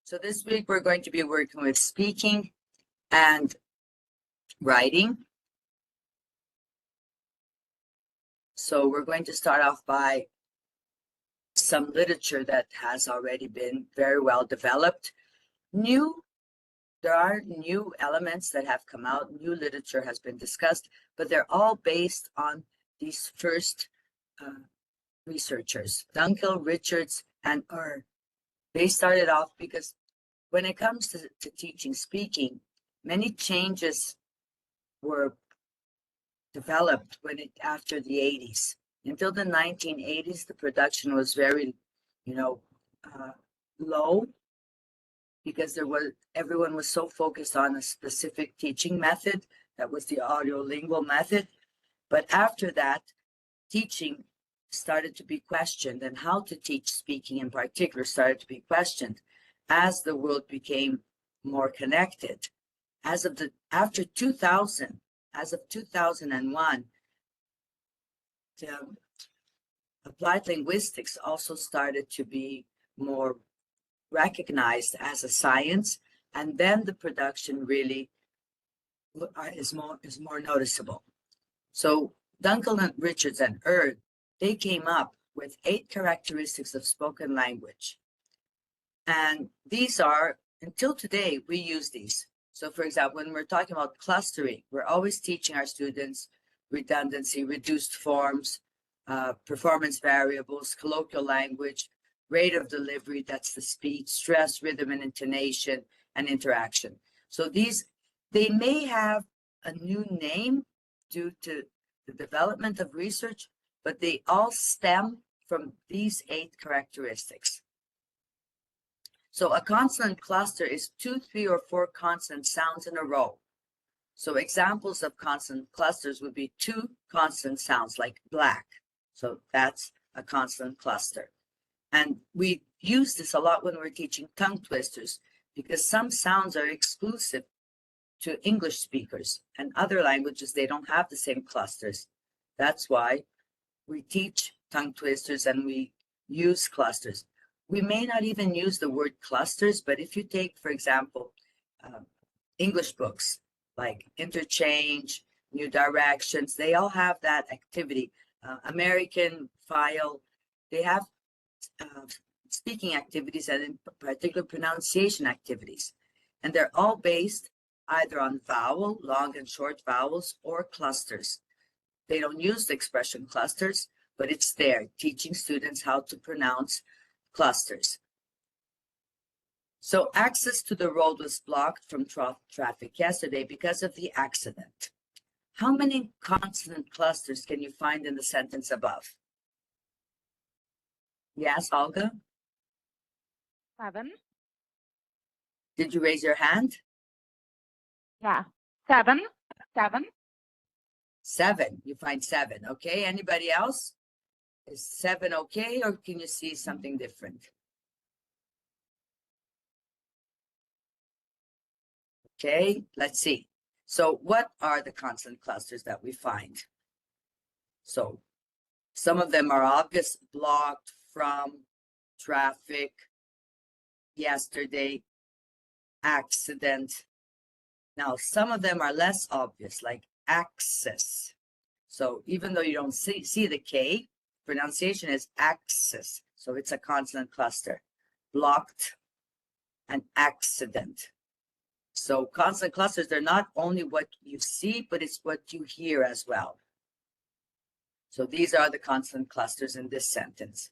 So this week we're going to be working with speaking and writing. So we're going to start off by some literature that has already been very well developed. There are new elements that have come out, new literature has been discussed, but they're all based on these first researchers, Dunkel, Richards, and Ur. They started off because when it comes to teaching speaking, many changes were developed after the 80s. Until the 1980s, the production was very, low because everyone was so focused on a specific teaching method. That was the audiolingual method. But after that, teaching started to be questioned, and how to teach speaking in particular started to be questioned as the world became more connected. After 2000, as of 2001, the applied linguistics also started to be more recognized as a science, and then the production really is more noticeable. So Dunkel and Richards and Erd, they came up with 8 characteristics of spoken language. And these are, until today, we use these. So for example, when we're talking about clustering, we're always teaching our students redundancy, reduced forms, performance variables, colloquial language, rate of delivery, that's the speed, stress, rhythm, and intonation, and interaction. So they may have a new name due to the development of research, but they all stem from these 8 characteristics. So a consonant cluster is 2, 3, or 4 consonant sounds in a row. So examples of consonant clusters would be 2 consonant sounds like black. So that's a consonant cluster. And we use this a lot when we're teaching tongue twisters, because some sounds are exclusive to English speakers, and other languages, they don't have the same clusters. That's why we teach tongue twisters and we use clusters. We may not even use the word clusters, but if you take, for example, English books like Interchange, New Directions, they all have that activity. American File, they have speaking activities and in particular pronunciation activities. And they're all based either on vowel, long and short vowels, or clusters. They don't use the expression clusters, but it's there, teaching students how to pronounce clusters. So access to the road was blocked from traffic yesterday because of the accident. How many consonant clusters can you find in the sentence above? Yes, Olga? 7. Did you raise your hand? Yeah. 7. 7. 7. You find 7. Okay. Anybody else? Is 7 okay, or can you see something different? Okay, let's see. So what are the consonant clusters that we find? So some of them are obvious: blocked, from, traffic, yesterday, accident. Now, some of them are less obvious, like access. So even though you don't see the K, pronunciation is access. So it's a consonant cluster. Blocked and accident. So consonant clusters, they're not only what you see, but it's what you hear as well. So these are the consonant clusters in this sentence.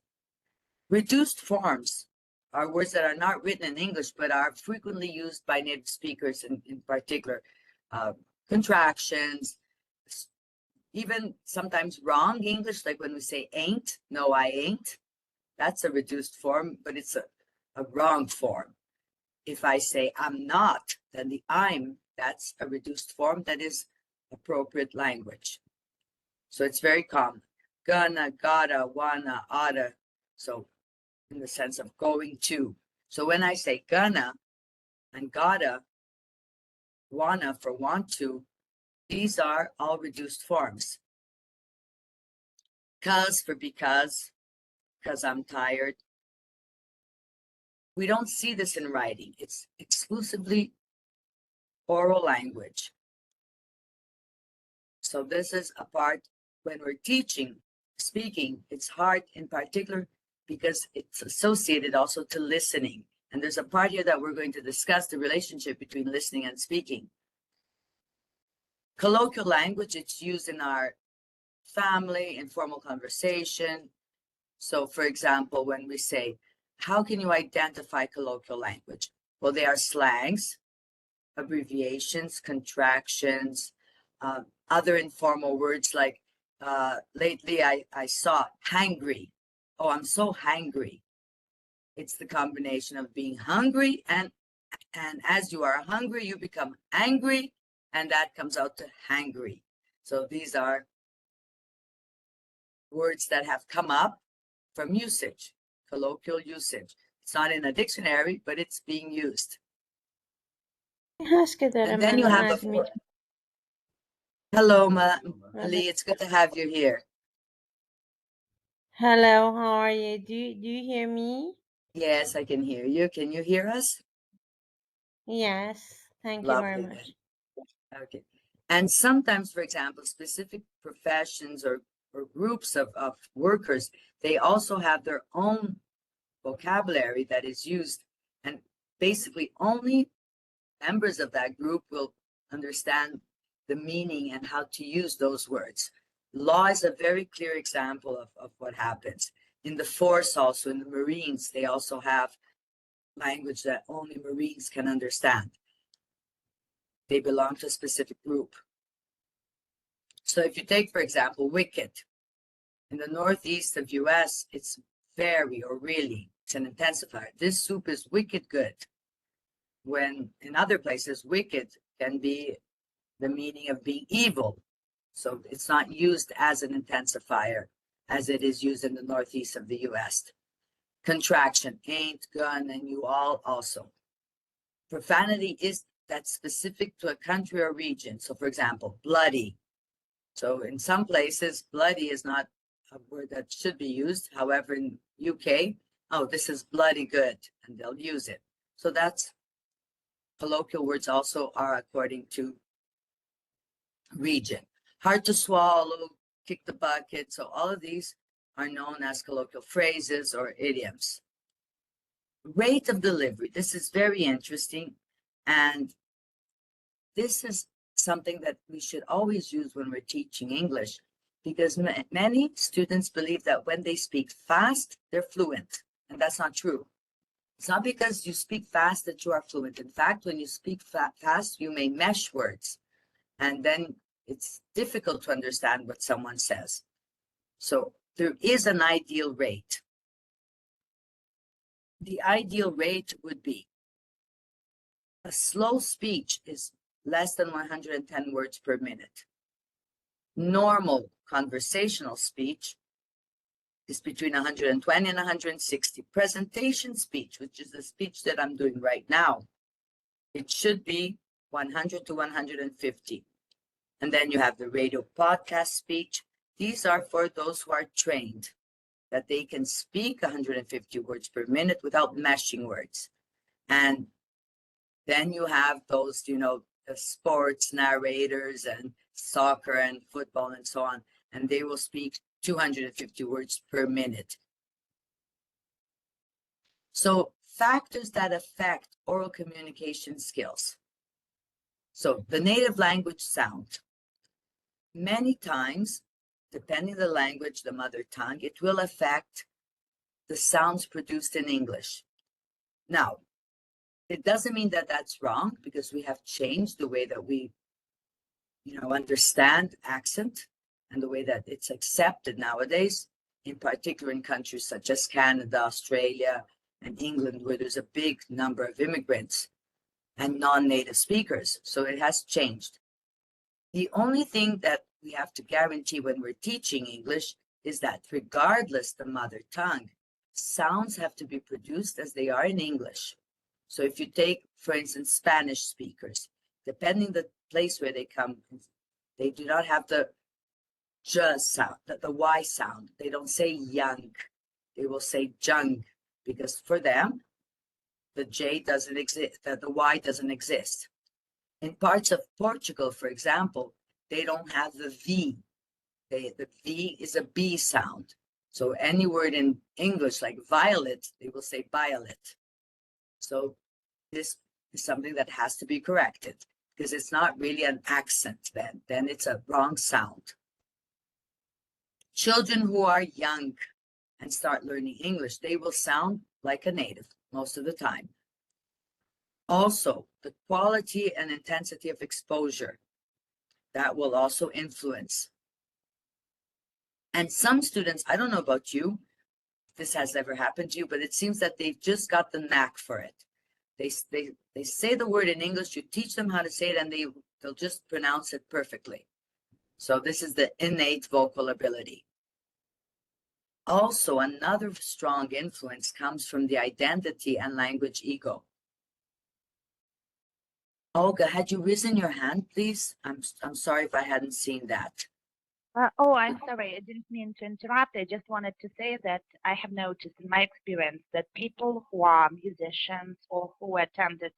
Reduced forms are words that are not written in English, but are frequently used by native speakers in particular. Contractions, even sometimes wrong English, like when we say ain't, no, I ain't. That's a reduced form, but it's a wrong form. If I say I'm not, then the I'm, that's a reduced form that is appropriate language. So it's very common. Gonna, gotta, wanna, oughta. So in the sense of going to. So when I say gonna and gotta, wanna for want to, these are all reduced forms. Cause for because I'm tired. we don't see this in writing. It's exclusively oral language. So this is a part when we're teaching, speaking, it's hard in particular because it's associated also to listening. And there's a part here that we're going to discuss the relationship between listening and speaking. Colloquial language, it's used in our family, informal conversation. So for example, when we say, how can you identify colloquial language? Well, they are slangs, abbreviations, contractions, other informal words like lately I saw hangry. Oh, I'm so hangry. It's the combination of being hungry and as you are hungry, you become angry, and that comes out to hangry. So these are words that have come up from usage, colloquial usage. It's not in a dictionary, but it's being used. هست که داره And then you منو have اد میکنه. hello, Ali. It's good to have you here. Hello, how are you? Do you hear me? Yes, I can hear you. Can you hear us? Yes, thank you very Lovely much. then. Okay. And sometimes, for example, specific professions or groups of workers, they also have their own vocabulary that is used. And basically only members of that group will understand the meaning and how to use those words. Law is a very clear example of what happens. In the force also, in the Marines, they also have language that only Marines can understand. They belong to a specific group. So if you take, for example, wicked, in the northeast of US, it's very or really, it's an intensifier. This soup is wicked good. When in other places, wicked can be the meaning of being evil. So it's not used as an intensifier as it is used in the northeast of the US. Contraction, ain't, gun, and you all also. Profanity is that's specific to a country or region. So for example, bloody. So in some places, bloody is not a word that should be used. However, in UK, oh, this is bloody good, and they'll use it. So that's colloquial words also are according to region. Hard to swallow, kick the bucket. So all of these are known as colloquial phrases or idioms. Rate of delivery. This is very interesting. And this is something that we should always use when we're teaching English, because many students believe that when they speak fast, they're fluent. And that's not true. It's not because you speak fast that you are fluent. In fact, when you speak fast, you may mesh words. And then it's difficult to understand what someone says. So there is an ideal rate. The ideal rate would be a slow speech is less than 110 words per minute. Normal conversational speech is between 120 and 160. Presentation speech, which is the speech that I'm doing right now, it should be 100 to 150. And then you have the radio podcast speech. These are for those who are trained, that they can speak 150 words per minute without meshing words. And then you have those, the sports narrators and soccer and football and so on, and they will speak 250 words per minute. So factors that affect oral communication skills. So the native language sound. Many times, depending the language, the mother tongue, it will affect the sounds produced in English. Now, it doesn't mean that that's wrong, because we have changed the way that we, understand accent and the way that it's accepted nowadays, in particular in countries such as Canada, Australia, and England, where there's a big number of immigrants and non-native speakers. So it has changed. The only thing that we have to guarantee when we're teaching English is that regardless the mother tongue, sounds have to be produced as they are in English. So if you take, for instance, Spanish speakers, depending the place where they come, they do not have the j sound, the y sound. They don't say young. They will say jung, because for them, the J doesn't exist, that the Y doesn't exist. In parts of Portugal, for example, they don't have the V. The V is a B sound. So any word in English like violet, they will say violet. So this is something that has to be corrected because it's not really an accent then. Then it's a wrong sound. Children who are young and start learning English, they will sound like a native most of the time. Also, the quality and intensity of exposure, that will also influence. And some students, I don't know about you, if this has ever happened to you, but it seems that they've just got the knack for it. They say the word in English, you teach them how to say it, and they'll just pronounce it perfectly. So this is the innate vocal ability. Also, another strong influence comes from the identity and language ego. Olga, had you risen your hand, please? I'm sorry if I hadn't seen that. Oh, I'm sorry. I didn't mean to interrupt. I just wanted to say that I have noticed in my experience that people who are musicians or who attended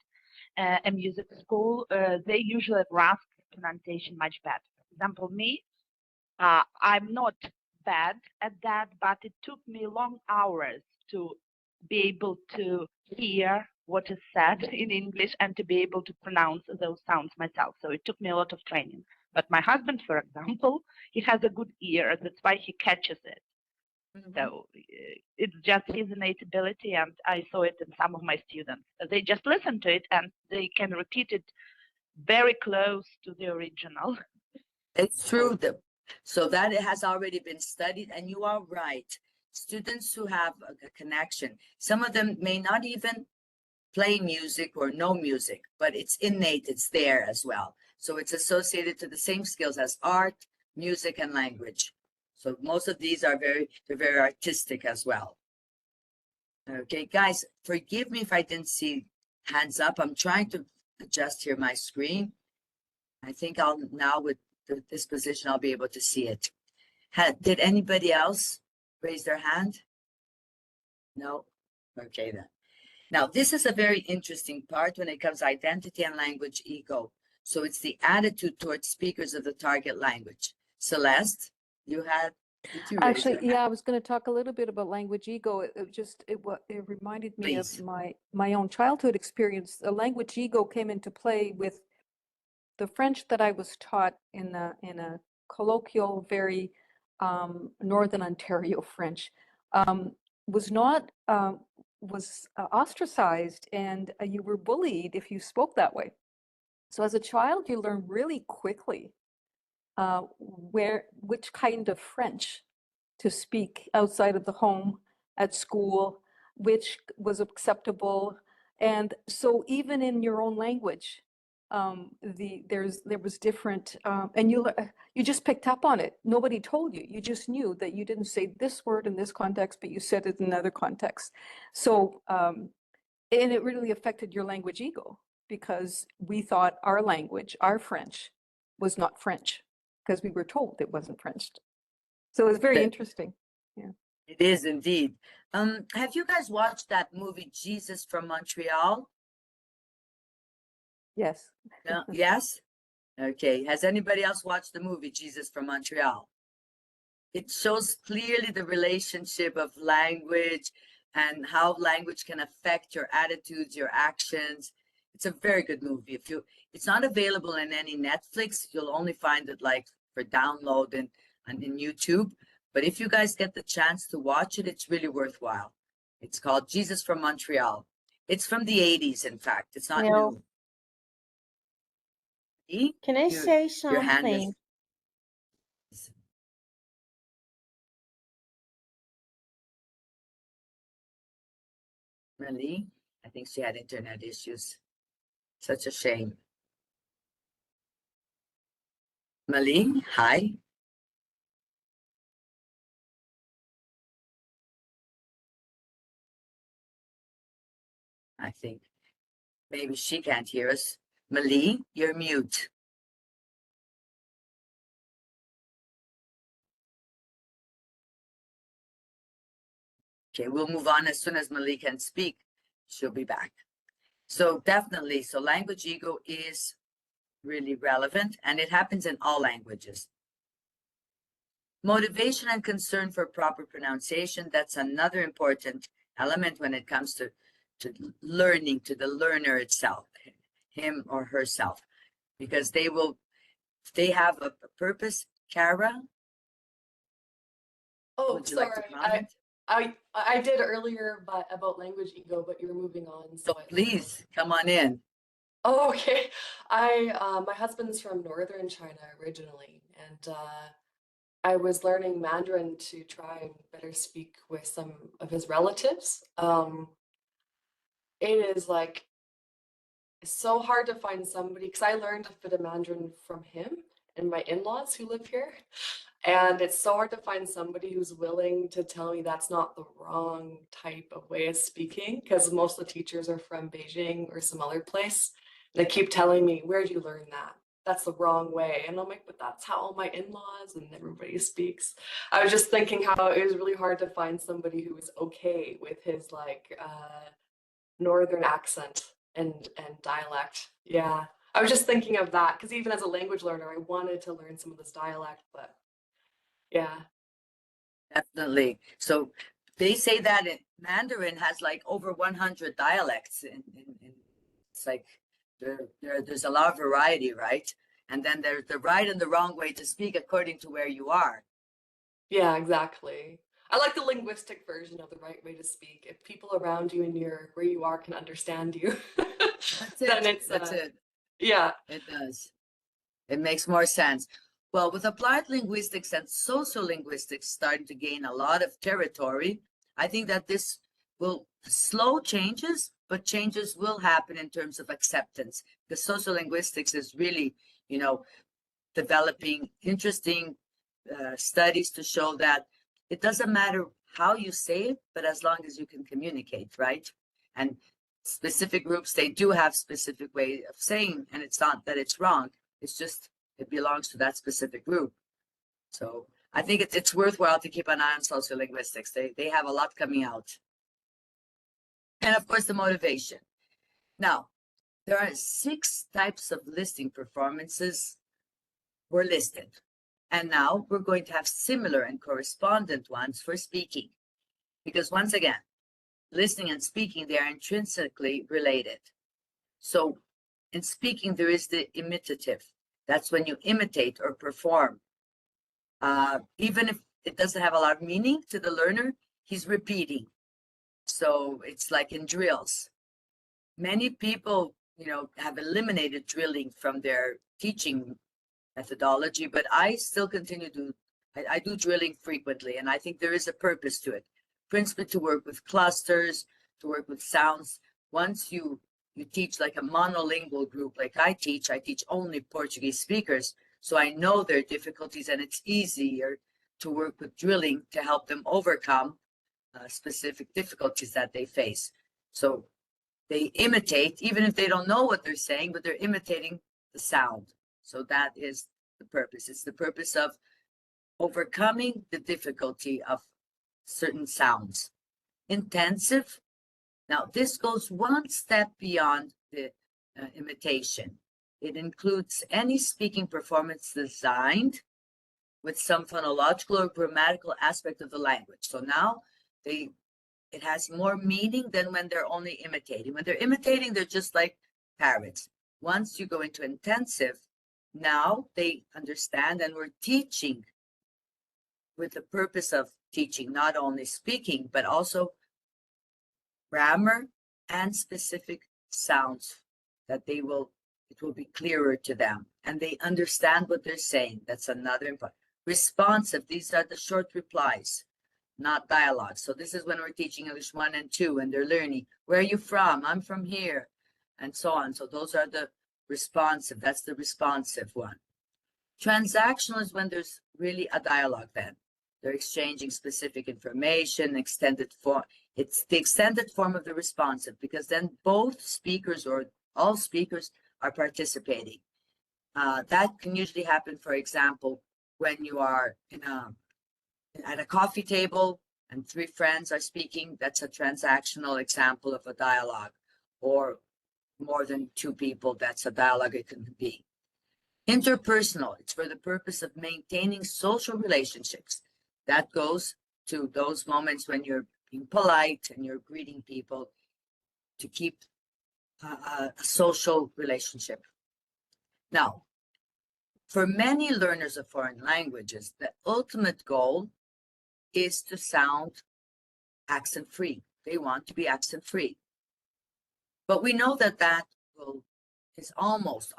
a music school, they usually grasp pronunciation much better. For example, me, I'm not bad at that, but it took me long hours to be able to hear what is said in English and to be able to pronounce those sounds myself. So it took me a lot of training. But my husband, for example, he has a good ear. That's why he catches it. So it's just his innate ability, and I saw it in some of my students. They just listen to it and they can repeat it very close to the original. It's true. So that it has already been studied, and you are right. Students who have a connection, some of them may not even play music or know music, but it's innate, it's there as well. So it's associated to the same skills as art, music, and language. So most of these are they're very artistic as well. Okay, guys, forgive me if I didn't see hands up. I'm trying to adjust here my screen. I think I'll now with this position, I'll be able to see it. Did anybody else raise their hand? No? Okay then. Now, this is a very interesting part when it comes to identity and language ego. So it's the attitude towards speakers of the target language. Celeste, did you raise your Actually, hand? yeah, I was going to talk a little bit about language ego. It reminded me Please. of my own childhood experience. The language ego came into play with the French that I was taught in a colloquial, very Northern Ontario French. Was not was ostracized, and you were bullied if you spoke that way. So as a child, you learn really quickly which kind of French to speak outside of the home, at school, which was acceptable. And so even in your own language, there was different, and you just picked up on it. Nobody told you. You just knew that you didn't say this word in this context, but you said it in another context. So, and it really affected your language ego because we thought our language, our French, was not French because we were told it wasn't French. So it was very interesting. Yeah. It is indeed. Have you guys watched that movie Jesus from Montreal? Yes. No? Yes? Okay. Has anybody else watched the movie Jesus from Montreal? It shows clearly the relationship of language and how language can affect your attitudes, your actions. It's a very good movie. It's not available in any Netflix. You'll only find it like for download and in YouTube. But if you guys get the chance to watch it, it's really worthwhile. It's called Jesus from Montreal. It's from the 80s, in fact. It's not No. new. See? Can I say Your hand something? is Really? I think she had internet issues. Such a shame. Malene, hi. I think maybe she can't hear us. Malene, you're mute. Okay, we'll move on as soon as Malene can speak. She'll be back. So definitely, so language ego is really relevant, and it happens in all languages. Motivation and concern for proper pronunciation, that's another important element when it comes to learning, to the learner itself, him or herself, because they have a purpose. Kara, Oh, would you like to sorry. comment? I did earlier, but about language ego, but you're moving on, So so I don't know. please, come on in. Oh, okay. My husband's from northern China originally, and I was learning Mandarin to try and better speak with some of his relatives. It is like so hard to find somebody because I learned a bit of Mandarin from him and my in-laws who live here. And it's so hard to find somebody who's willing to tell me that's not the wrong type of way of speaking because most of the teachers are from Beijing or some other place. They keep telling me, where'd you learn that? That's the wrong way. And I'm like, but that's how all my in-laws and everybody speaks. I was just thinking how it was really hard to find somebody who was okay with his like northern accent and dialect. Yeah. I was just thinking of that because even as a language learner, I wanted to learn some of this dialect, but yeah. Definitely. So they say that Mandarin has like over 100 dialects. It's like there's a lot of variety, right? And then there's the right and the wrong way to speak according to where you are. Yeah, exactly. I like the linguistic version of the right way to speak. If people around you and near where you are can understand you, That's it. then it's That's it. yeah. It does. It makes more sense. Well, with applied linguistics and sociolinguistics starting to gain a lot of territory, I think that this will slow changes, but changes will happen in terms of acceptance. The sociolinguistics is really, you know, developing interesting studies to show that it doesn't matter how you say it, but as long as you can communicate, right? And specific groups, they do have specific way of saying, and it's not that it's wrong. It's just it belongs to that specific group. So I think it's worthwhile to keep an eye on sociolinguistics. They have a lot coming out. And of course, the motivation. Now, there are 6 types of listening performances were listed. And now we're going to have similar and correspondent ones for speaking. Because once again, listening and speaking, they are intrinsically related. So in speaking, there is the imitative. That's when you imitate or perform. Even if it doesn't have a lot of meaning to the learner, he's repeating. So it's like in drills. Many people, have eliminated drilling from their teaching methodology, but I still continue to, I do drilling frequently, and I think there is a purpose to it. Principally to work with clusters, to work with sounds. Once you teach like a monolingual group like I teach only Portuguese speakers, so I know their difficulties, and it's easier to work with drilling to help them overcome specific difficulties that they face. So they imitate, even if they don't know what they're saying, but they're imitating the sound. So that is the purpose. It's the purpose of overcoming the difficulty of certain sounds. Intensive. Now, this goes one step beyond the imitation. It includes any speaking performance designed with some phonological or grammatical aspect of the language. So now it has more meaning than when they're only imitating. When they're imitating, they're just like parrots. Once you go into intensive, now they understand, and we're teaching with the purpose of teaching not only speaking, but also grammar and specific sounds that it will be clearer to them, and they understand what they're saying. That's another important. Responsive, these are the short replies, not dialogue. So this is when we're teaching English 1 and 2, and they're learning, where are you from? I'm from here, and so on. So those are the responsive. That's the responsive one. Transactional is when there's really a dialogue then. They're exchanging specific information, extended form. It's the extended form of the responsive, because then both speakers or all speakers are participating. That can usually happen, for example, when you are at a coffee table and 3 friends are speaking. That's a transactional example of a dialogue. Or more than two people. That's a dialogue it can be. Interpersonal, it's for the purpose of maintaining social relationships. That goes to those moments when you're being polite and you're greeting people to keep a social relationship. Now, for many learners of foreign languages, the ultimate goal is to sound accent free. They want to be accent free. But we know that that is almost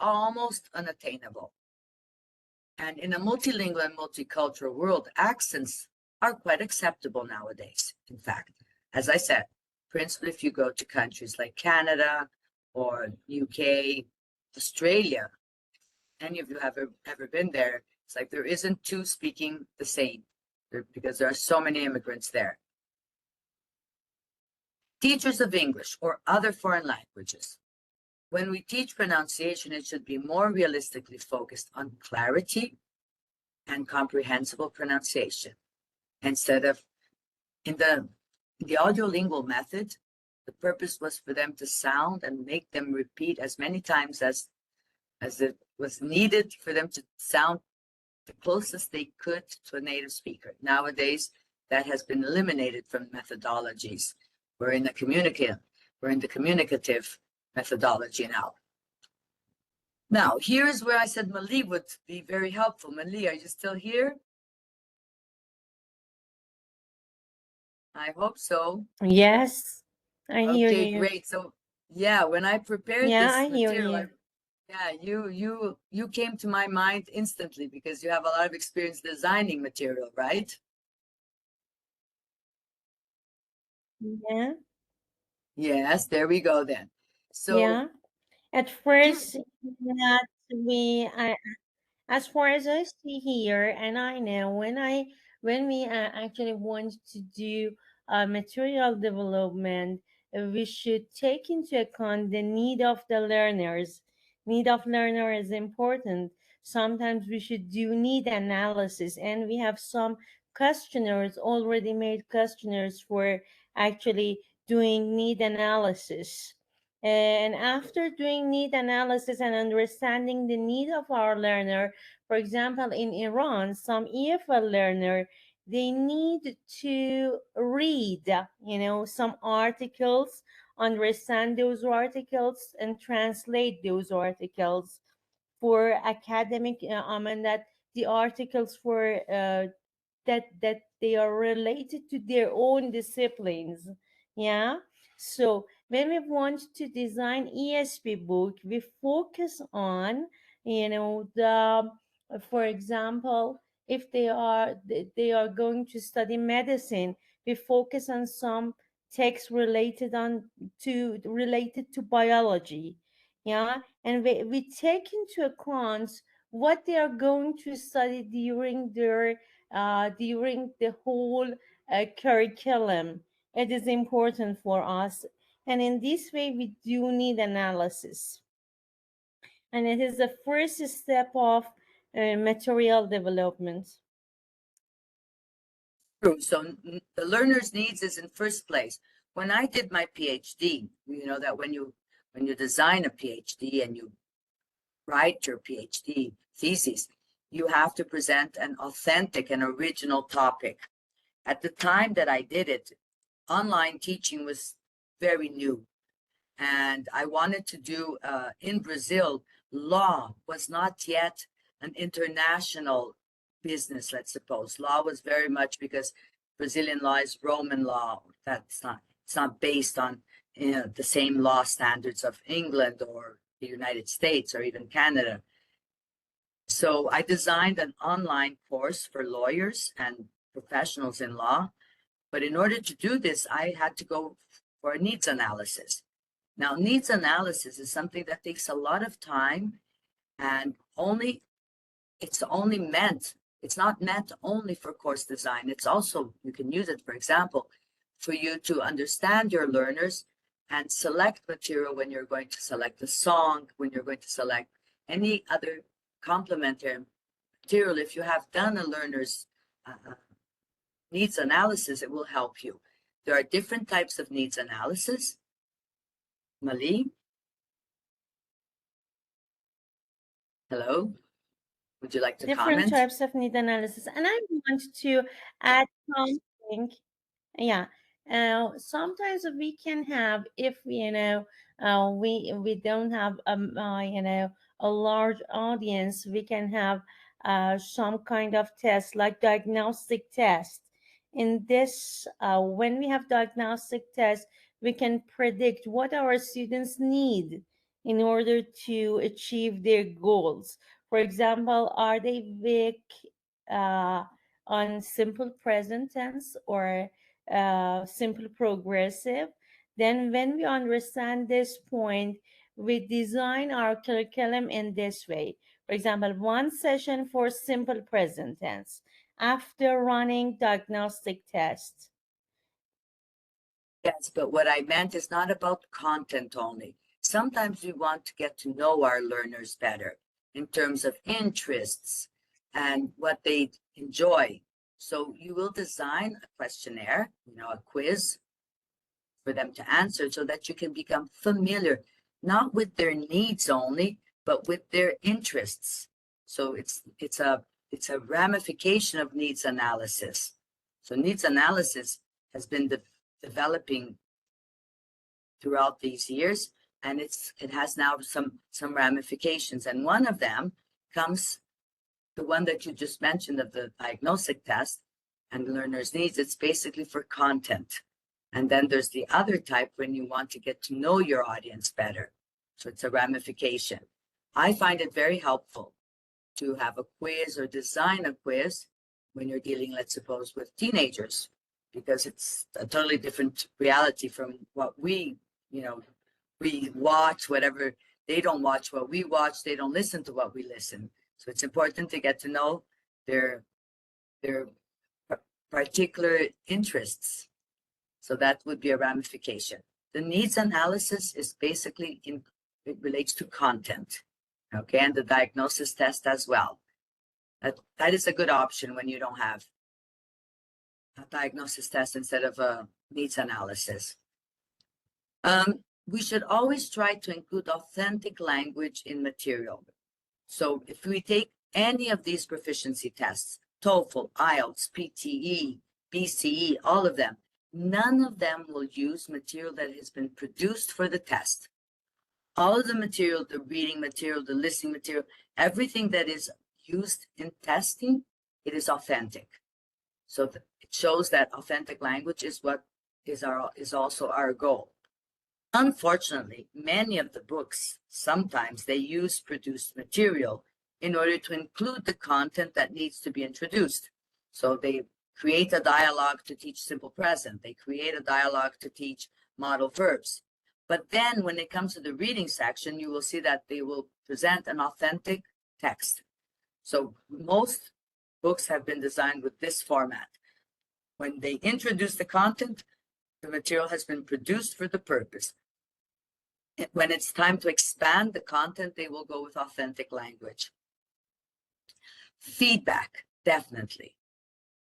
unattainable. And in a multilingual and multicultural world, accents are quite acceptable nowadays. In fact, as I said, principally if you go to countries like Canada or UK, Australia, any of you have ever been there, it's like there isn't two speaking the same because there are so many immigrants there. Teachers of English or other foreign languages. When we teach pronunciation, it should be more realistically focused on clarity and comprehensible pronunciation. Instead of, in the audiolingual method, the purpose was for them to sound and make them repeat as many times as it was needed for them to sound the closest they could to a native speaker. Nowadays, that has been eliminated from methodologies. We're in the communicative methodology now. Now, here's where I said Mali would be very helpful. Mali, are you still here? I hope so. Yes, I hear Okay, you. great. So yeah, when I prepared Yeah, this I hear material, you. you came to my mind instantly because you have a lot of experience designing material, right? Yeah, Yes, there we go then. So yeah. At here, first, that we, as far as I see here, and I know when we actually want to do material development, we should take into account the need of the learners. Need of learner is important. Sometimes we should do need analysis, and we have some questionnaires already made questionnaires for actually doing need analysis. And after doing need analysis and understanding the need of our learner, for example, in Iran, some EFL learner, they need to read, some articles, understand those articles, and translate those articles for academic, and that the articles for that they are related to their own disciplines. Yeah. So when we want to design ESP book, we focus on, the, for example, if they are going to study medicine, we focus on some text related to biology. Yeah. And we take into account what they are going to study during the whole curriculum. It is important for us. And in this way, we do need analysis. And it is the first step of material development. true. So the learner's needs is in first place. When I did my PhD, you know that when you design a PhD and you write your PhD thesis, you have to present an authentic and original topic. At the time that I did it, online teaching was very new. And I wanted to do, in Brazil, law was not yet an international business, let's suppose. Law was very much because Brazilian law is Roman law. It's not based on the same law standards of England or the United States or even Canada. So I designed an online course for lawyers and professionals in law. But in order to do this, I had to go for a needs analysis. Now, needs analysis is something that takes a lot of time and it's not meant only for course design. It's also, you can use it, for example, for you to understand your learners and select material when you're going to select a song, when you're going to select any other complementary material. If you have done a learner's needs analysis, it will help you. There are different types of needs analysis. Mali? Hello? Would you like to different comment? types of need analysis. And I want to add something. Yeah. Sometimes we can have, if we don't have a large audience, we can have some kind of test like diagnostic test. In this, when we have diagnostic test, we can predict what our students need in order to achieve their goals. For example, are they weak uh, on simple present tense or simple progressive? Then when we understand this point, we design our curriculum in this way. For example, one session for simple present tense after running diagnostic tests. Yes, but what I meant is not about content only. Sometimes we want to get to know our learners better in terms of interests and what they enjoy. So you will design a questionnaire, a quiz for them to answer so that you can become familiar, not with their needs only, but with their interests. So it's a ramification of needs analysis. So needs analysis has been developing throughout these years, and it has now some ramifications. And one of them comes, the one that you just mentioned of the diagnostic test and the learner's needs. It's basically for content. And then there's the other type when you want to get to know your audience better. So it's a ramification. I find it very helpful to have a quiz or design a quiz when you're dealing, let's suppose, with teenagers, because it's a totally different reality from what we watch, whatever. They don't watch what we watch. They don't listen to what we listen. So it's important to get to know their particular interests. So that would be a ramification. The needs analysis is basically it relates to content. Okay, and the diagnosis test as well. That is a good option when you don't have a diagnosis test instead of a needs analysis. We should always try to include authentic language in material. So if we take any of these proficiency tests, TOEFL, IELTS, PTE, BCE, all of them, none of them will use material that has been produced for the test. All of the material, the reading material, the listening material, everything that is used in testing, it is authentic. So it shows that authentic language is what is also our goal. Unfortunately, many of the books, sometimes they use produced material in order to include the content that needs to be introduced. So they create a dialogue to teach simple present. They create a dialogue to teach modal verbs. But then when it comes to the reading section, you will see that they will present an authentic text. So most books have been designed with this format. When they introduce the content, the material has been produced for the purpose. When it's time to expand the content, they will go with authentic language. Feedback, definitely.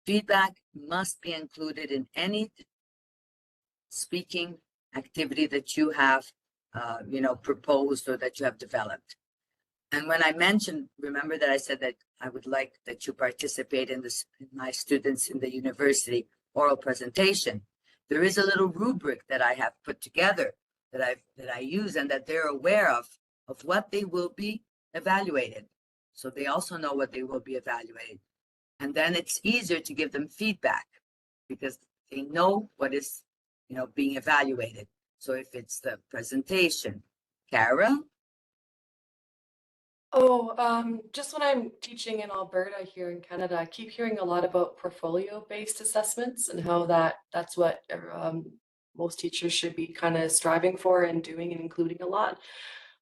Feedback must be included in any speaking activity that you have, proposed or that you have developed. And when I mentioned, remember that I said that I would like that you participate in this, in my students in the university oral presentation. There is a little rubric that I have put together that I use and that they're aware of what they will be evaluated. So they also know what they will be evaluated. And then it's easier to give them feedback because they know what is, being evaluated. So if it's the presentation, Kara? Oh, just when I'm teaching in Alberta here in Canada, I keep hearing a lot about portfolio-based assessments and how that's what most teachers should be kind of striving for and doing and including a lot.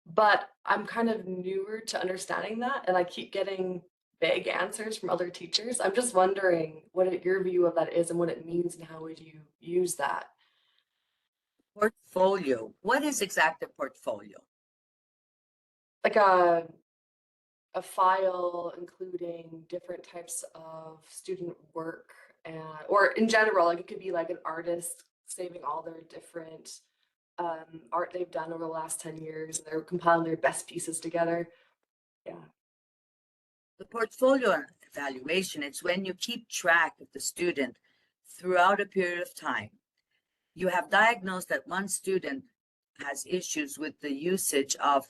But I'm kind of newer to understanding that, and I keep getting vague answers from other teachers. I'm just wondering what your view of that is and what it means and how would you use that? Portfolio. What is exactly portfolio? Like a file including different types of student work and or in general, like it could be like an artist saving all their different art they've done over the last 10 years and they're compiling their best pieces together. Yeah. The portfolio evaluation, it's when you keep track of the student throughout a period of time. You have diagnosed that one student has issues with the usage of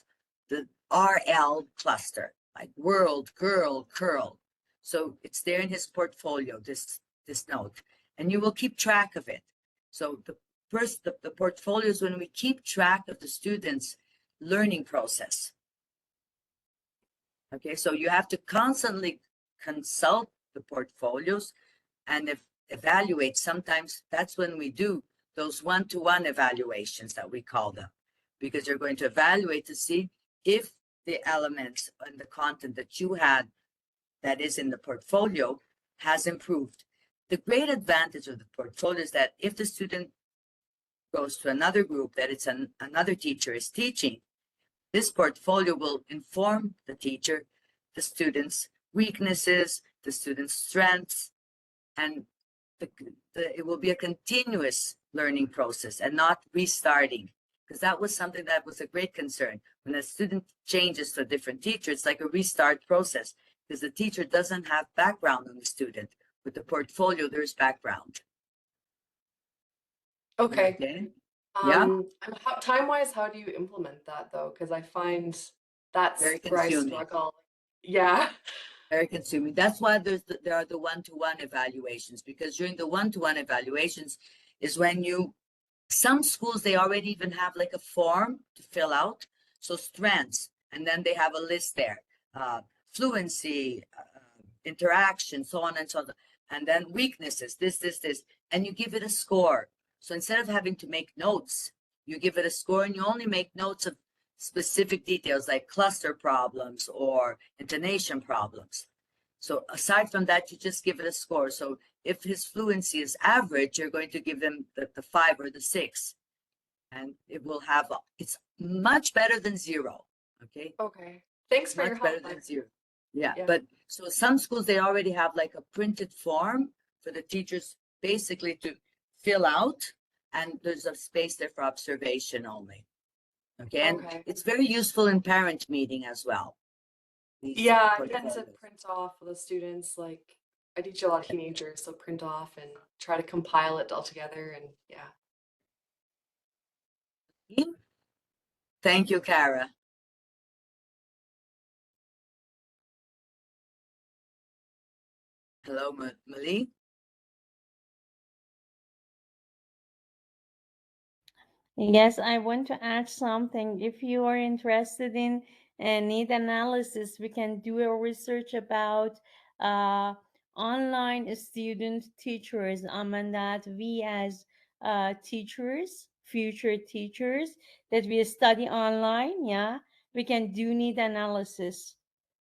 the RL cluster, like world, girl, curl. So it's there in his portfolio, this note, and you will keep track of it. So the portfolio is when we keep track of the student's learning process. Okay, so you have to constantly consult the portfolios and evaluate. Sometimes that's when we do those one-to-one evaluations that we call them, because you're going to evaluate to see if the elements and the content that you had that is in the portfolio has improved. The great advantage of the portfolio is that if the student goes to another group that it's another teacher is teaching, this portfolio will inform the teacher the student's weaknesses, the student's strengths, and it will be a continuous learning process and not restarting, because that was something that was a great concern. When a student changes to a different teacher, it's like a restart process because the teacher doesn't have background on the student. With the portfolio, there's background. Okay. Okay. Yeah. And time-wise, how do you implement that though? Because I find that's Very where I consuming. struggle. Yeah. Very consuming. That's why there are the one-to-one evaluations, because during the one-to-one evaluations is when some schools, they already even have like a form to fill out. So strengths, and then they have a list there, fluency, interaction, so on and so on. And then weaknesses, this, and you give it a score. So instead of having to make notes, you give it a score and you only make notes of specific details like cluster problems or intonation problems. So aside from that, you just give it a score. So if his fluency is average, you're going to give him the 5 or the 6. And it will have, it's much better than 0. Okay. Okay. Thanks for your Much help. better than 0. Yeah. Yeah. But so some schools, they already have like a printed form for the teachers basically to fill out. And there's a space there for observation only. Okay. And Okay. it's very useful in parent meeting as well. These Yeah, I tend to portfolios. print off for the students. Like I teach a lot of teenagers, so print off and try to compile it all together. And yeah. Thank you, Kara. Hello, Mali. Yes, I want to add something. If you are interested in need analysis, we can do a research about online student teachers. And that we as teachers, future teachers, that we study online, yeah, we can do need analysis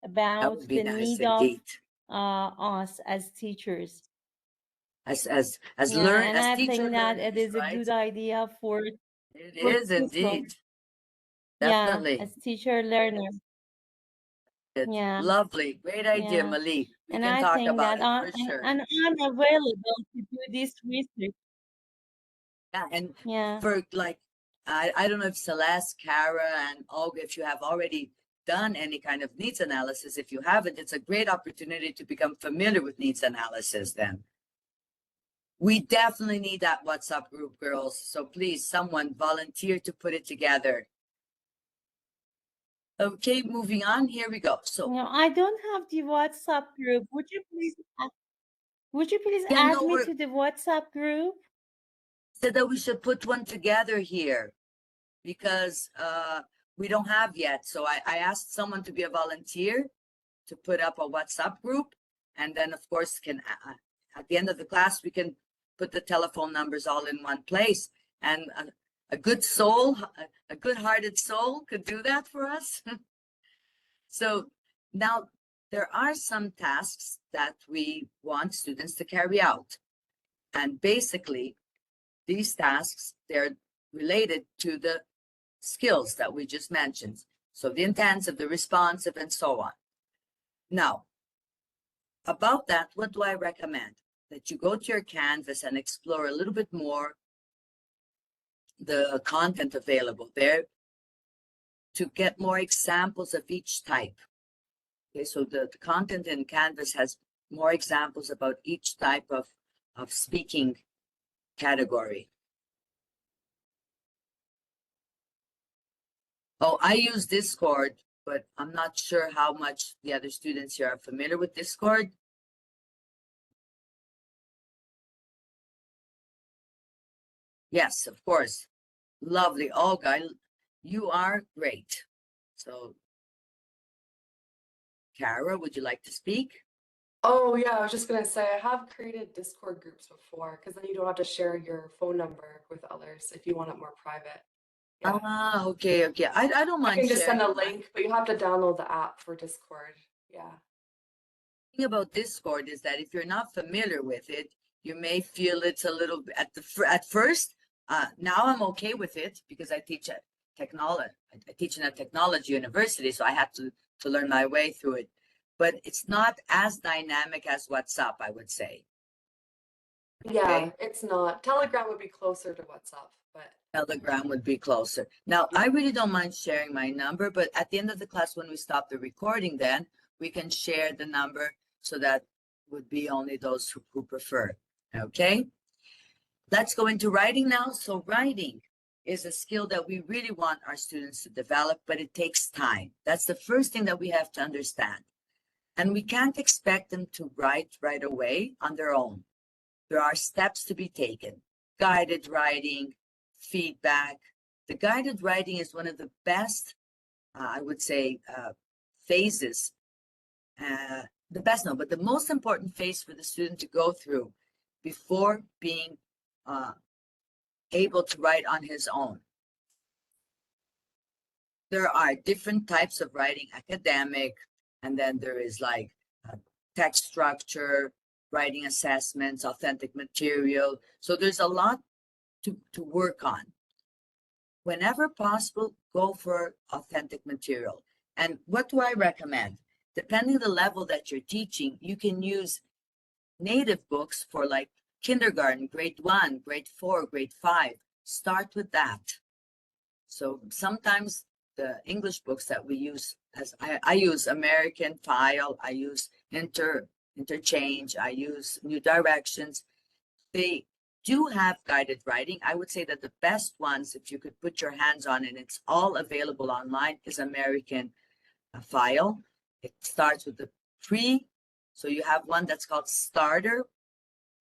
That about would be the nice need of indeed. us as teachers. As Yeah, and I teacher think that it learners, is a right? good idea It for is TESOL. indeed. Yeah, Definitely. as teacher learner. It's Yeah, lovely. Great idea, yeah. Mali. We And can I talk think about that it for sure. and I'm available to do this research. Yeah, and Yeah. for like, I don't know if Celeste, Kara, and Olga, if you have already done any kind of needs analysis. If you haven't, it's a great opportunity to become familiar with needs analysis then. We definitely need that WhatsApp group, girls. So please, someone volunteer to put it together. Okay, moving on. Here we go. So No, I don't have the WhatsApp group. Would you please yeah, add no, me we to the WhatsApp group? said that we should put one together here because we don't have yet. So I asked someone to be a volunteer to put up a WhatsApp group, and then of course can at the end of the class we can put the telephone numbers all in one place. And a good soul, a good-hearted soul, could do that for us. So now there are some tasks that we want students to carry out. And basically, these tasks, they're related to the skills that we just mentioned. So the intensive, the responsive, and so on. Now, about that, what do I recommend? That you go to your Canvas and explore a little bit more the content available there to get more examples of each type. Okay, so the content in Canvas has more examples about each type of speaking category. Oh, I use Discord, but I'm not sure how much the other students here are familiar with Discord. Yes, of course. Lovely. Olga, you are great. So, Kara, would you like to speak? Oh yeah, I was just gonna say I have created Discord groups before because then you don't have to share your phone number with others if you want it more private. Yeah. Ah, okay, okay. I don't I mind can just send a sharing. link, but you have to download the app for Discord. Yeah. Thing about Discord is that if you're not familiar with it, you may feel it's a little bit at first. Now I'm okay with it because I teach at technology. I teach in a technology university, so I had to learn my way through it. But it's not as dynamic as WhatsApp, I would say. Yeah, Okay, it's not. Telegram would be closer to WhatsApp, but Telegram would be closer. Now, I really don't mind sharing my number, but at the end of the class, when we stop the recording, then we can share the number so that would be only those who prefer. Okay, let's go into writing now. So writing is a skill that we really want our students to develop, but it takes time. That's the first thing that we have to understand. And we can't expect them to write right away on their own. There are steps to be taken. Guided writing, feedback. The guided writing is one of the best, I would say, phases. The best, no, but the most important phase for the student to go through before being able to write on his own. There are different types of writing, academic, and then there is like text structure, writing assessments, authentic material. So there's a lot to work on. Whenever possible, go for authentic material. And what do I recommend? Depending the level that you're teaching, you can use native books for like kindergarten, grade 1, grade 4, grade 5. Start with that. So sometimes the English books that we use, as I use American File, I use Interchange, I use New Directions. They do have guided writing. I would say that the best ones, if you could put your hands on it, it's all available online, is American File. It starts with the pre, so you have one that's called Starter,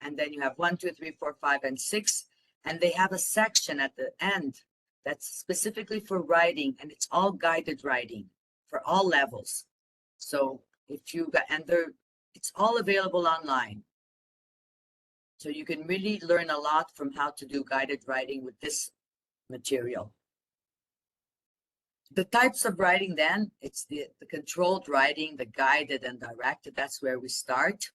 and then you have 1, 2, 3, 4, 5, and 6, and they have a section at the end that's specifically for writing, and it's all guided writing for all levels. So if you got, and it's all available online. So you can really learn a lot from how to do guided writing with this material. The types of writing then, it's the controlled writing, the guided and directed, that's where we start.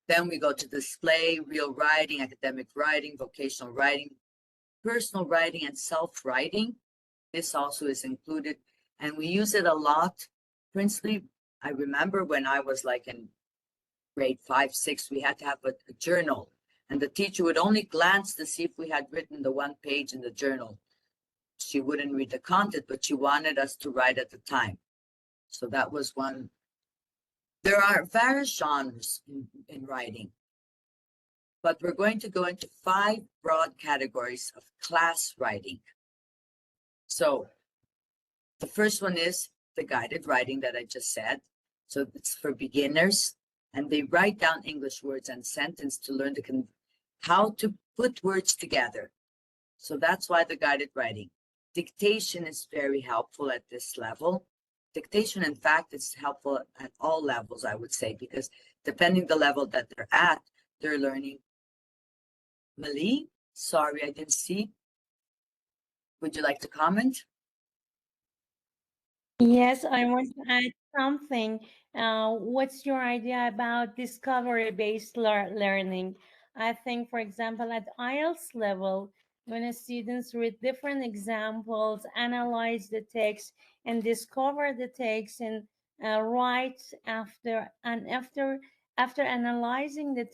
Then we go to display, real writing, academic writing, vocational writing, personal writing, and self-writing. This also is included, and we use it a lot. Principally, I remember when I was like in grade 5, 6, we had to have a journal, and the teacher would only glance to see if we had written the one page in the journal. She wouldn't read the content, but she wanted us to write at the time. So that was one. There are various genres in writing, but we're going to go into 5 broad categories of class writing. So the first one is the guided writing that I just said. So it's for beginners, and they write down English words and sentence to learn how to put words together. So that's why the guided writing. Dictation is very helpful at this level. Dictation, in fact, is helpful at all levels, I would say, because depending the level that they're at, they're learning. Mali, sorry, I didn't see. Would you like to comment? Yes, I want to add something. What's your idea about discovery-based learning? I think, for example, at IELTS level, when students read different examples, analyze the text, and discover the text, and write after analyzing the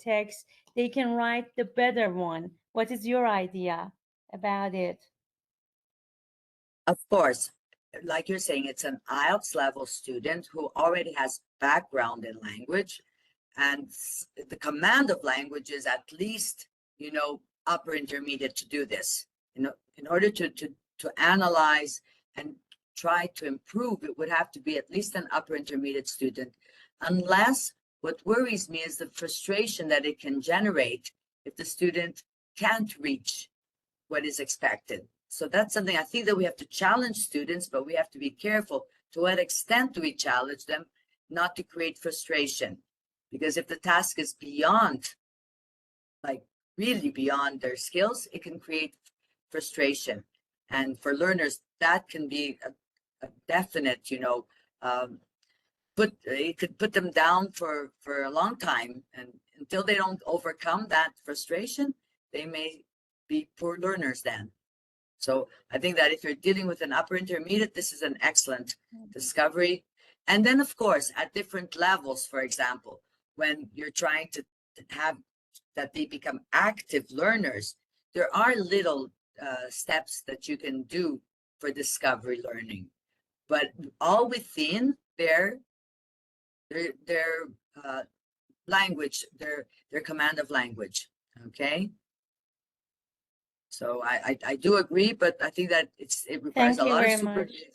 text, they can write the better one. What is your idea about it? Of course, like you're saying, it's an IELTS level student who already has background in language, and the command of language is at least, you know, upper intermediate to do this. You know, in order to analyze and try to improve, it would have to be at least an upper intermediate student, unless what worries me is the frustration that it can generate if the student can't reach what is expected. So that's something I think that we have to challenge students, but we have to be careful to what extent do we challenge them, not to create frustration. Because if the task is beyond, like really beyond their skills, it can create frustration. And for learners, that can be a definite, you know, it could put them down for a long time. And until they don't overcome that frustration, they may be poor learners then. So I think that if you're dealing with an upper intermediate, this is an excellent discovery. And then, of course, at different levels, for example, when you're trying to have that they become active learners, there are little steps that you can do for discovery learning, but all within their language, their command of language. Okay. So I do agree, but I think that it requires Thank a you lot of very much. supervision.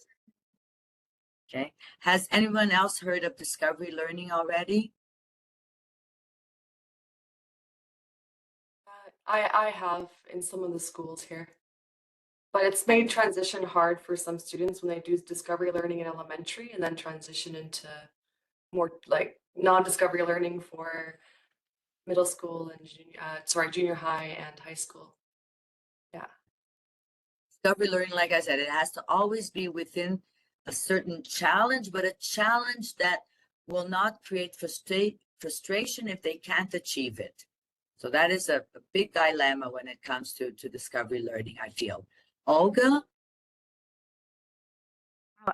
Okay. Has anyone else heard of discovery learning already? I have in some of the schools here, but it's made transition hard for some students when they do discovery learning in elementary and then transition into more like non-discovery learning for middle school and junior high and high school. Yeah. Discovery learning, like I said, it has to always be within a certain challenge, but a challenge that will not create frustration if they can't achieve it. So that is a big dilemma when it comes to discovery learning, I feel. Olga?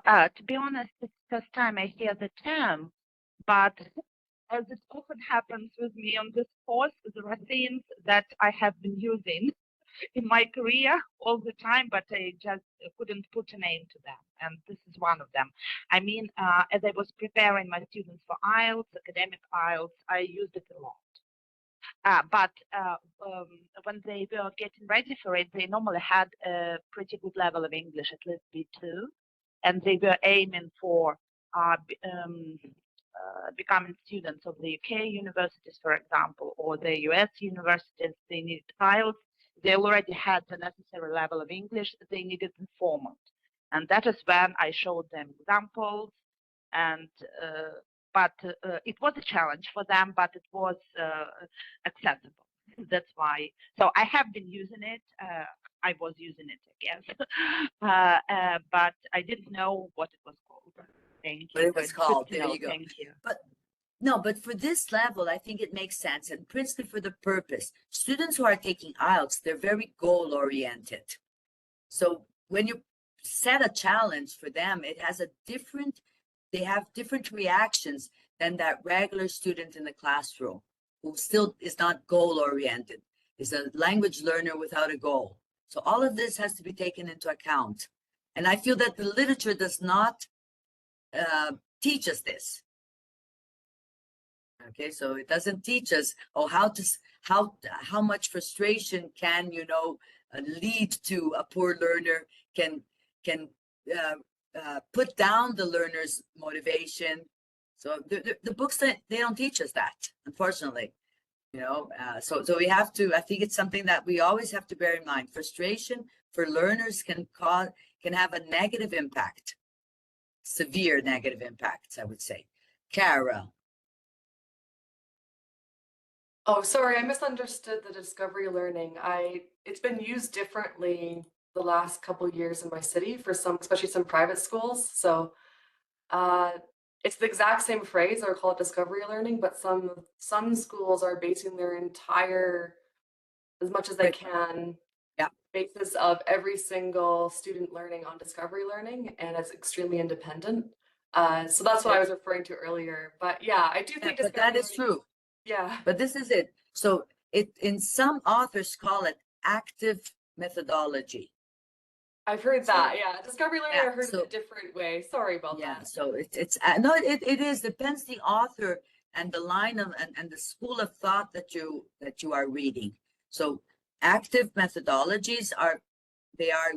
To be honest, it's the first time I hear the term, but as it often happens with me on this course, there are things that I have been using in my career all the time, but I just couldn't put a name to them. And this is one of them. I mean, as I was preparing my students for IELTS, academic IELTS, I used it a lot. But when they were getting ready for it, they normally had a pretty good level of English, at least B2, and they were aiming for becoming students of the UK universities, for example, or the US universities. They needed IELTS. They already had the necessary level of English. They needed informant. And that is when I showed them examples. And but it was a challenge for them, but it was accessible. That's why. So I have been using it. I was using it, I guess, but I didn't know what it was called. Thank you. What it was It's good called. to There know. you go. Thank you. But no, but for this level, I think it makes sense, and principally for the purpose. Students who are taking IELTS, they're very goal oriented. So when you set a challenge for them, it has a different, they have different reactions than that regular student in the classroom who still is not goal oriented, is a language learner without a goal. So all of this has to be taken into account. And I feel that the literature does not teach us this. Okay, so it doesn't teach us how much frustration can, you know, lead to a poor learner, can put down the learner's motivation. So the books, they don't teach us that, unfortunately. You know, so we have to. I think it's something that we always have to bear in mind. Frustration for learners can have a negative impact, severe negative impacts, I would say. Kara. Oh, sorry, I misunderstood the discovery learning. It's been used differently the last couple years in my city for some, especially some private schools. So it's the exact same phrase, or call it discovery learning, but some schools are basing their entire, as much as they can, basis of every single student learning on discovery learning, and it's extremely independent. So that's what I was referring to earlier. But yeah, I do think but that is true. Yeah. But this is it. So in some authors call it active methodology. I've heard So- that. Yeah, discovery learning. Yeah, I heard so- it a different way. Sorry about Yeah, that. so it's no, it is depends the author and the line of and the school of thought that you are reading. So active methodologies are they are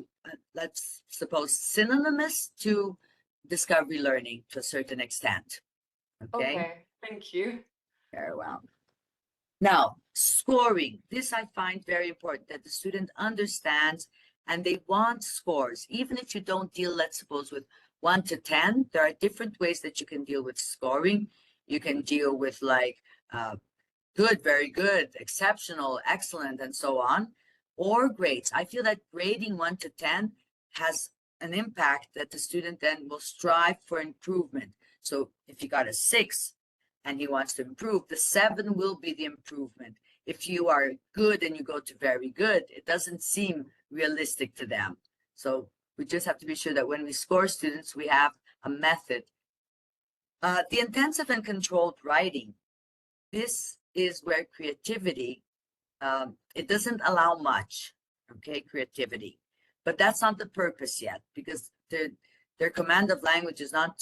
let's suppose synonymous to discovery learning to a certain extent. Okay, Okay, thank you. very well. Now, scoring. This I find very important that the student understands and they want scores. Even if you don't deal, let's suppose, with 1 to 10, there are different ways that you can deal with scoring. You can deal with like good, very good, exceptional, excellent, and so on, or grades. I feel that grading 1 to 10 has an impact that the student then will strive for improvement. So if he got a 6 and he wants to improve, the 7 will be the improvement. If you are good and you go to very good, it doesn't seem realistic to them. So we just have to be sure that when we score students, we have a method. The intensive and controlled writing. This is where creativity, it doesn't allow much, okay, creativity. But that's not the purpose yet because their command of language is not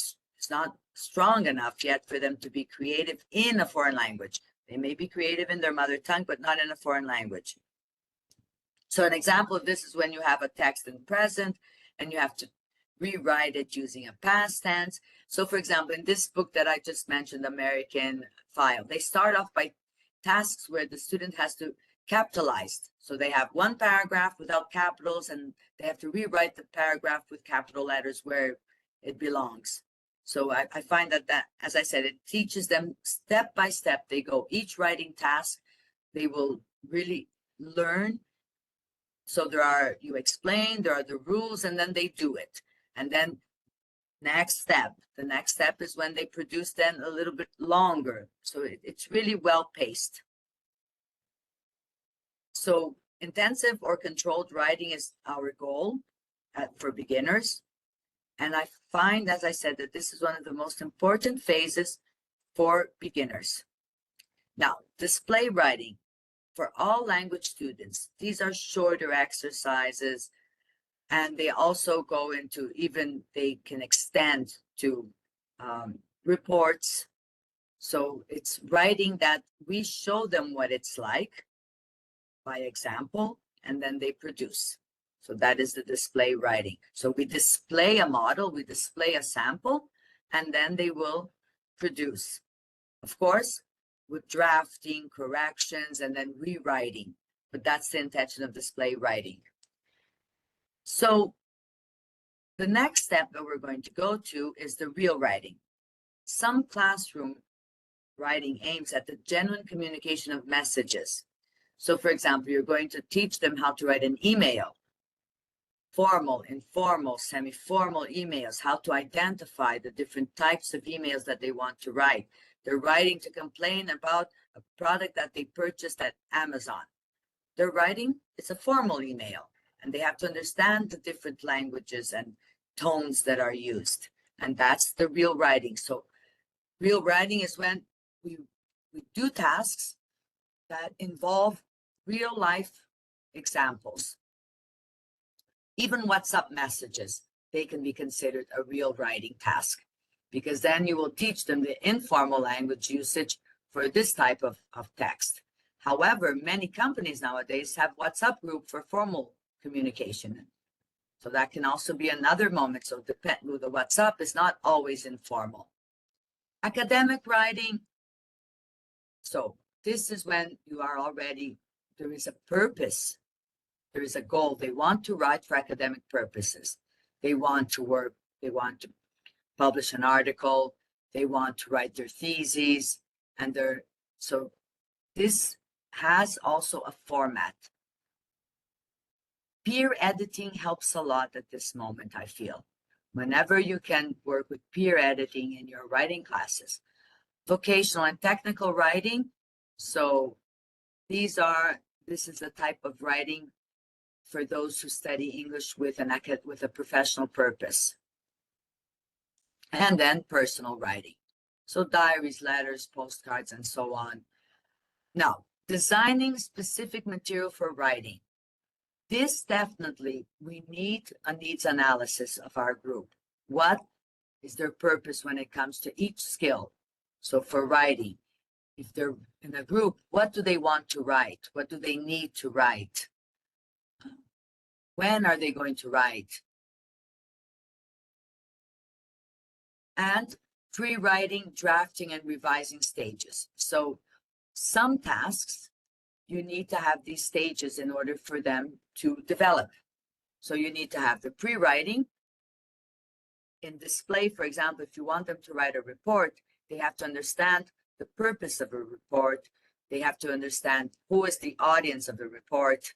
strong enough yet for them to be creative in a foreign language. They may be creative in their mother tongue, but not in a foreign language. So an example of this is when you have a text in present and you have to rewrite it using a past tense. So for example, in this book that I just mentioned, American File, they start off by tasks where the student has to capitalize. So they have one paragraph without capitals and they have to rewrite the paragraph with capital letters where it belongs. So I find that, as I said, it teaches them step by step. They go each writing task, they will really learn. So you explain, there are the rules, and then they do it. And then the next step is when they produce then a little bit longer. So it's really well paced. So intensive or controlled writing is our goal for beginners. And I find, as I said, that this is one of the most important phases for beginners. Now, display writing for all language students. These are shorter exercises and they also go into they can extend to reports. So it's writing that we show them what it's like by example, and then they produce. So that is the display writing. So we display a model, we display a sample, and then they will produce. Of course, with drafting, corrections, and then rewriting. But that's the intention of display writing. So the next step that we're going to go to is the real writing. Some classroom writing aims at the genuine communication of messages. So for example, you're going to teach them how to write an email, formal, informal, semi-formal emails, how to identify the different types of emails that they want to write. They're writing to complain about a product that they purchased at Amazon. They're writing, it's a formal email, and they have to understand the different languages and tones that are used. And that's the real writing. So real writing is when we do tasks that involve real life examples. Even WhatsApp messages, they can be considered a real writing task because then you will teach them the informal language usage for this type of text. However, many companies nowadays have WhatsApp group for formal communication. So that can also be another moment. So the WhatsApp is not always informal. Academic writing. So this is when you are already, there is a purpose. There is a goal. They want to write for academic purposes. They want to work. They want to publish an article. They want to write their theses. And so this has also a format. Peer editing helps a lot at this moment, I feel. Whenever you can work with peer editing in your writing classes. Vocational and technical writing. So this is the type of writing for those who study English with a professional purpose. And then personal writing. So diaries, letters, postcards, and so on. Now, designing specific material for writing. This definitely, we need a needs analysis of our group. What is their purpose when it comes to each skill? So for writing, if they're in a group, what do they want to write? What do they need to write? When are they going to write? And pre-writing, drafting, and revising stages. So some tasks, you need to have these stages in order for them to develop. So you need to have the pre-writing. In display, for example, if you want them to write a report, they have to understand the purpose of a report. They have to understand who is the audience of the report.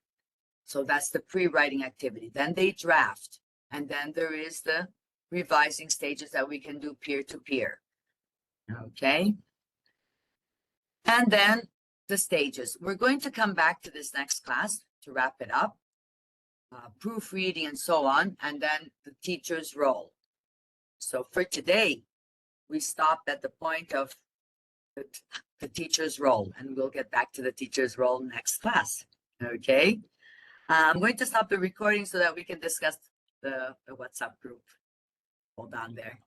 So that's the pre-writing activity. Then they draft. And then there is the revising stages that we can do peer-to-peer. Okay. And then the stages. We're going to come back to this next class to wrap it up. Proofreading and so on, and then the teacher's role. So for today, we stopped at the point of the teacher's role, and we'll get back to the teacher's role next class. Okay. I'm going to stop the recording so that we can discuss the WhatsApp group. Hold on there.